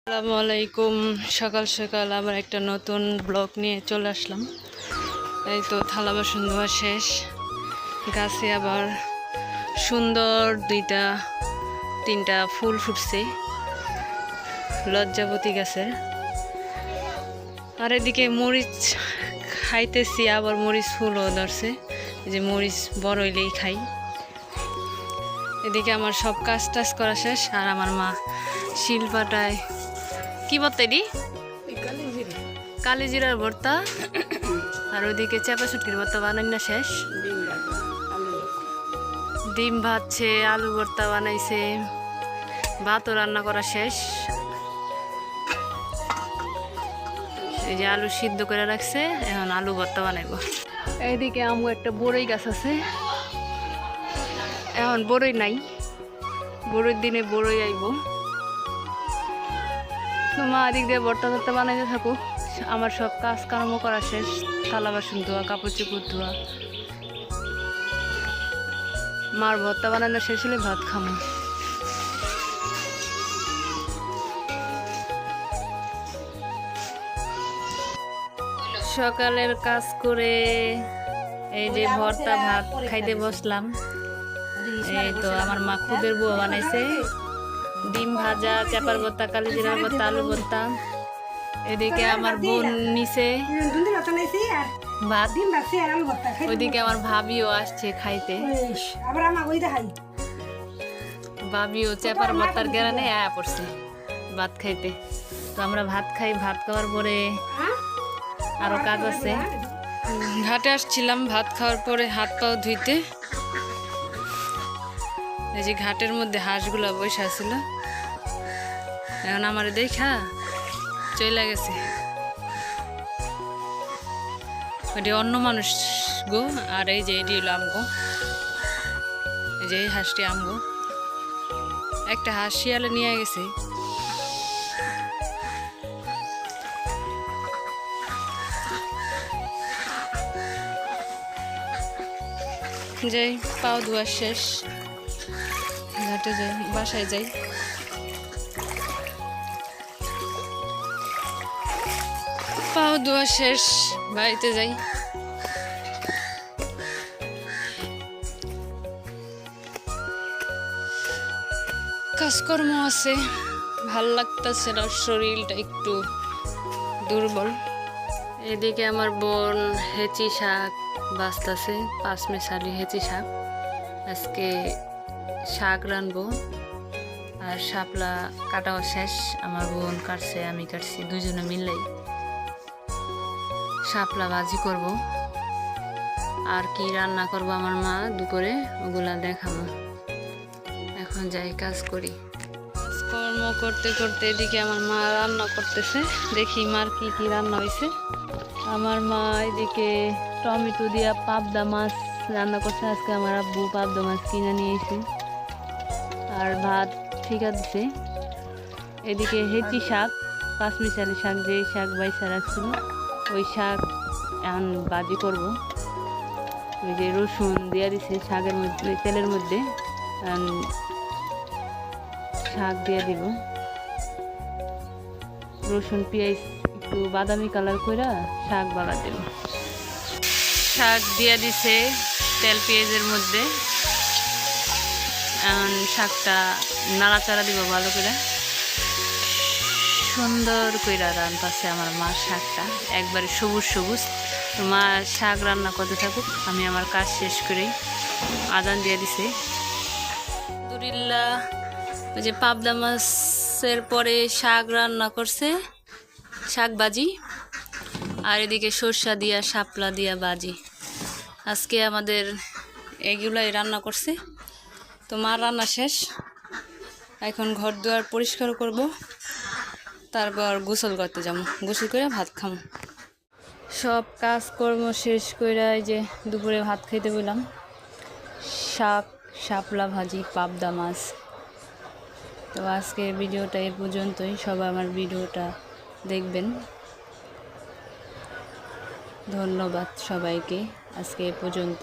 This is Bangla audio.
আসসালামু আলাইকুম। সকাল সকাল আবার একটা নতুন ব্লগ নিয়ে চলে আসলাম। এই তো থালা বাসন ধোয়া শেষ। গাছে আবার সুন্দর তিনটা ফুল ফুটছে লজ্জাবতী গাছের। আর এদিকে মরিচ খাইতেছি, আবার মরিচ ফুলও ধরছে। এই যে মরিচ বড় হইলেই খাই। এদিকে আমার সব কাজ টাজ করা শেষ। আর আমার মা শিলপাটায় কি বলতে দি কালি জিরার ভর্তা, আর ওইদিকে চাপা শুটকির ভর্তা বানাই শেষ। ডিম ভাজছে, আলু ভর্তা বানাইছে, ভাতও রান্না করা শেষ। এই যে আলু সিদ্ধ করে রাখছে, এখন আলু ভর্তা বানাইব। এইদিকে আমগো একটা বড়ই গাছ আছে, এখন বড়ই নাই, বড়ইর দিনে বড়ই আইব। মা এদিক দিয়ে ভর্তা ভর্তা বানাইতে থাকুক, আমার সব কাজ কর্ম করা শেষ। থালা বাসন ধোয়া, কাপড় চোপড় ধোয়া। মার ভর্তা বানানো শেষ হলে ভাত খামো। সকালের কাজ করে এই যে ভর্তা ভাত খাইতে বসলাম। এই তো আমার মা খুদের বউ বানাইছে ডিম ভাজা, চাপার ভর্তা, কালি জিরার ভর্তা, আলু ভর্তা। এদিকে আমার বোন নিচে ভাত, ওইদিকে আমার ভাবিও আসছে খাইতে। ভাবিও চাপার ভর্তার গেরানে আয়া পড়ছে ভাত খাইতে। তো আমরা ভাত খাই, ভাত খাওয়ার পরে আরো কাজ আছে। ঘাটে আসছিলাম ভাত খাওয়ার পরে হাত পাও ধুইতে। এই যে ঘাটের মধ্যে হাঁসগুলো বসে আছিল, এখন আমার দেখা চলে গেছে। ওটি অন্য মানুষ গো, আর এই যে এটি হলো আমগো। এই যে এই হাঁসটি আমগো। একটা হাঁস শিয়ালে নিয়ে গেছে। যাই, পাও ধোয়া শেষ, ঘাটে যাই, বাসায় যাই। পাও ধোয়া শেষ, বাড়িতে যাই। কাজকর্ম আছে, ভাল লাগতেছে না, শরীরটা একটু দুর্বল। এদিকে আমার বোন হেঁচি শাক বাঁচতেছে, পাঁচমেশালি হেঁচি শাক। আজকে শাক রানবো। আর শাপলা কাটাও শেষ, আমার বোন কাটছে, আমি কাটছি, দুজনে মিললেই শাপলা ভাজি করব। আর কি রান্না করব আমার মা দুপুরে, ওগুলা দেখাবো। এখন যাই কাজ করি। কাজকর্ম করতে করতে এদিকে আমার মা রান্না করতেছে, দেখি মার কি কি রান্না হয়েছে। আমার মা এদিকে টমেটো দিয়া পাবদা মাছ রান্না করছে। আজকে আমার আব্বু পাবদা মাছ কিনে নিয়েছে, আর ভাত ঠিকা দিছে। এদিকে হেঁচি শাক, পাঁচমিশালি শাক, যে শাক বাইসা রাখছিল, ওই শাক এখন ভাজি করব। ওই যে রসুন দিয়ে দিছে শাকের মধ্যে, তেলের মধ্যে শাক দিয়ে দিব। রসুন পেঁয়াজ একটু বাদামি কালার করে শাক বাগা দেব। শাক দিয়ে দিছে তেল পেঁয়াজের মধ্যে। শাকটা নাড়াচাড়া দিব ভালো করে, সুন্দর করে রান্নাছে আমার মা শাকটা, একবারে সবুজ সবুজ। মা শাক রান্না করতে থাকুক, আমি আমার কাজ শেষ করে। আদান দিয়ে দিছে। আলহামদুলিল্লাহ। ওই যে পাবদা মাছের পরে শাক রান্না করছে, শাক ভাজি। আর এদিকে সরষা দিয়া শাপলা দিয়া ভাজি। আজকে আমাদের এগুলাই রান্না করছে। তো মার রান্না শেষ, এখন ঘর দুয়ার পরিষ্কার করব, তারপর গোসল করতে যাবো। গোসল করে ভাত খাবো। সব কাজকর্ম শেষ করে এই যে দুপুরে ভাত খাইতে বললাম। শাক, শাপলা ভাজি, পাবদা মাছ। তো আজকে ভিডিওটা এই পর্যন্তই। সবাই আমার ভিডিওটা দেখবেন। ধন্যবাদ সবাইকে। আজকে এ পর্যন্ত।